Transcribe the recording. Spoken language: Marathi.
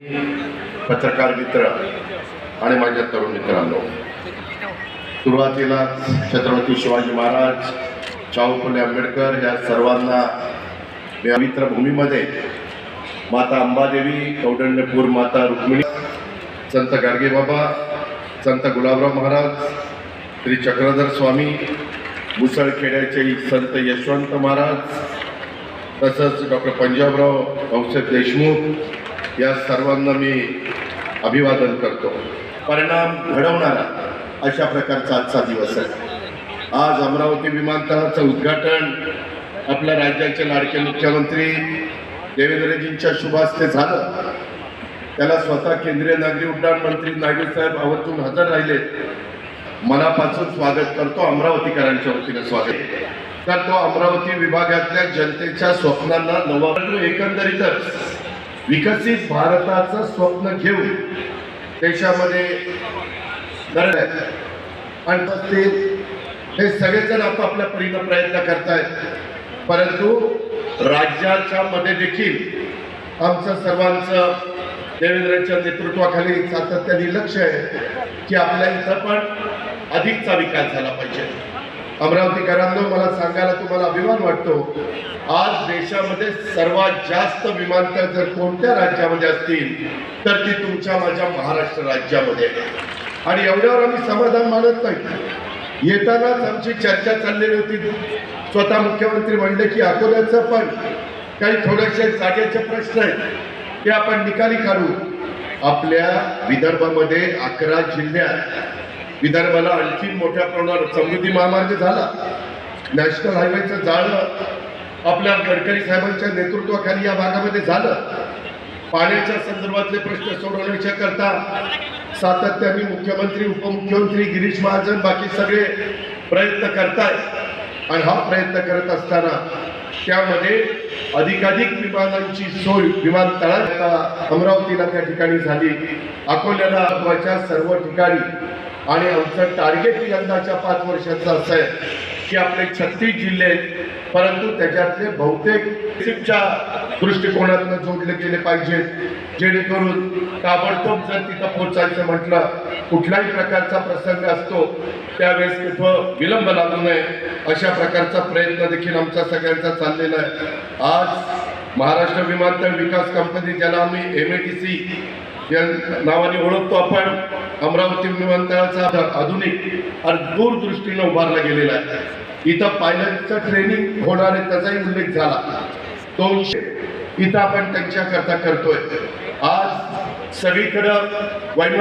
पत्रकार मित्र आणि माझ्या तरुण मित्रांनो, सुरुवातीला छत्रपती शिवाजी महाराज, शाहू फुले आंबेडकर या सर्वांना पवित्र भूमीमध्ये माता अंबादेवी, कौंडण्यपूर माता रुक्मिणी, संत गाडगे बाबा, संत गुलाबराव महाराज, श्री चक्रधर स्वामी, मुसळखेड्याचे संत यशवंत महाराज, तसंच डॉक्टर पंजाबराव औषध देशमुख या सर्वांना मी अभिवादन करतो। परिणाम घडवणारा अशा प्रकारचा आजचा दिवस आहे। आज अमरावती विमानतळाचं उद्घाटन आपल्या राज्याचे लाडके मुख्यमंत्री देवेंद्रजींच्या शुभ हस्ते झालं। त्याला स्वतः केंद्रीय नागरी उड्डाण मंत्री नायडू साहेब आवर्जून हजर राहिले। मनापासून स्वागत करतो, अमरावतीकरांच्या वतीने स्वागत करतो। अमरावती विभागातल्या जनतेच्या स्वप्नांना नवा एकंदरीतच विकसित भारताचं स्वप्न घेऊन देशामध्ये आणि हे सगळेजण आपापल्या परीने प्रयत्न करतायत, परंतु राज्याच्या मध्ये देखील आमचं सर्वांचं देवेंद्रच्या नेतृत्वाखाली सातत्याने लक्ष आहे की आपल्या इथं पण अधिकचा विकास झाला पाहिजे। अमरावतीकरांनो, मला सांगायला तुम्हाला अभिमान वाटतो, आज देशामध्ये सर्वात जास्त विमानतळ जर कोणत्या राज्यामध्ये असतील तर ती तुमच्या माझ्या महाराष्ट्र राज्यामध्ये आहे। आणि एवढ्यावर आम्ही समाधान मानत नाही। येतानाच आमची चर्चा चाललेली होती, स्वतः मुख्यमंत्री म्हणले की अकोल्याचं पण काही थोडेसे जागेचे प्रश्न आहेत ते आपण निकाली काढू। आपल्या विदर्भामध्ये 11 जिल्ह्यात विदर्भाला आणखी मोठ्या प्रमाणात समृद्धी महामार्ग झाला। नॅशनल हायवेचं जाळं आपल्या गडकरी साहेबांच्या नेतृत्वाखाली या भागामध्ये झालं। पाण्याच्या संदर्भातले प्रश्न सोडवण्याच्या करता सातत्याने मुख्यमंत्री, उपमुख्यमंत्री, गिरीश महाजन, बाकी सगळे प्रयत्न करतायत। आणि हा प्रयत्न करत असताना त्यामध्ये अधिकाधिक विमानांची सोय विमानतळात अमरावतीला त्या ठिकाणी झाली, अकोल्याला सर्व ठिकाणी। आणि आमचं टार्गेट यंदाच्या 5 वर्षाचं असं आहे की आपले 36 जिल्हे आहेत, परंतु त्याच्यातले बहुतेक सिपच्या दृष्टिकोनातून जोडले गेले पाहिजेत, जेणेकरून ताबडतोब जर तिथं पोहोचायचं म्हटलं, कुठल्याही प्रकारचा प्रसंग असतो त्यावेळेस तिथं विलंब लागू नये अशा प्रकारचा प्रयत्न देखील आमचा सगळ्यांचा चाललेला आहे। आज महाराष्ट्र विमानतळ विकास कंपनी, ज्याला आम्ही MATC या नावाने ओळखतो आपण, अमरावती विमानतळाचा आधुनिक आणि दूरदृष्टीने उभारला गेलेला आहे। इथं पायलटचं ट्रेनिंग होणार आहे, त्याचाही उल्लेख झाला। 200 इथं आपण त्यांच्याकरता करतोय। आज सगळीकडं